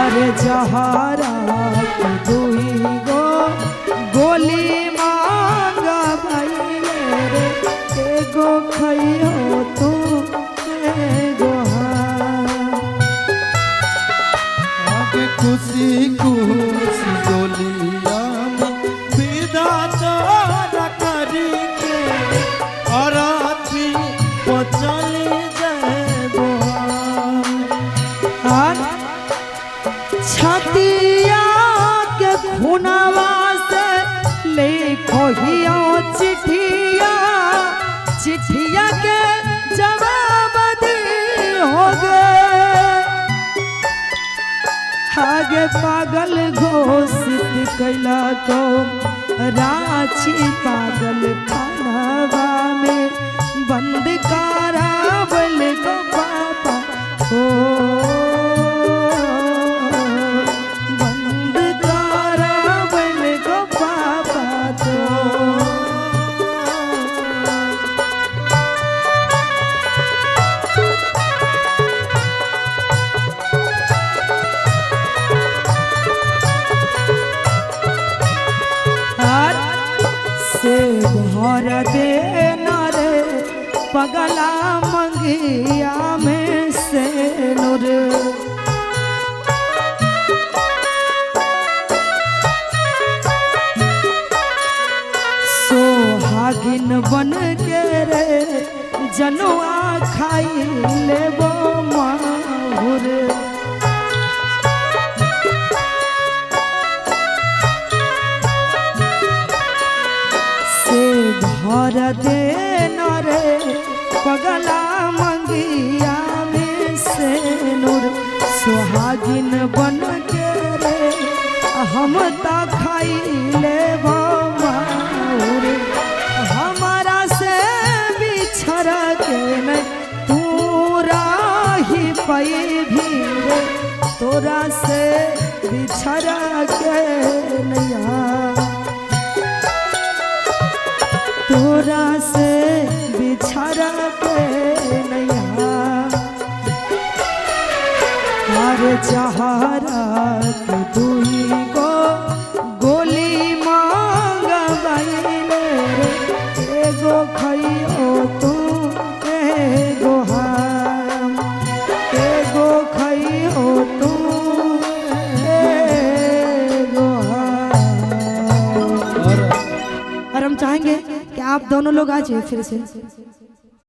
अरे जहरा दुई गो गोली मांगा भाई रे एगो खइयो तू एगो आगे खुशी खुशी डोलिया में विधाता करी के अराती पचली जाए गोहार छतिया के खुनावा से लिखो हियो चिट्ठिया चिट्ठिया के जवाब हो गए आगे पागल घोषित कैला को रांची पागल खानवा में बंद करावल को पापा हो बंद करावल को पापा तो से भर दे नरे पगला मंगिया में से नूर सोहागिन बन के रे जनुआ खाई लेबो माहुर भर दे नरे पगला मंगिया में से नूर सुहागिन बन के रे हम ता खाई ले माहुर हमारा से बिछड़ के नहीं तू राही पई भी रे तोरा से बिछड़ के नहीं तोरा से बिछड़ के नैया हर जहरा के दुई गो गोली मांगा बैले एगो खइयो तू एगो हम एगो खइयो तू एगो हम और हम चाहेंगे कि आप दोनों लोग आ जाइए फिर से।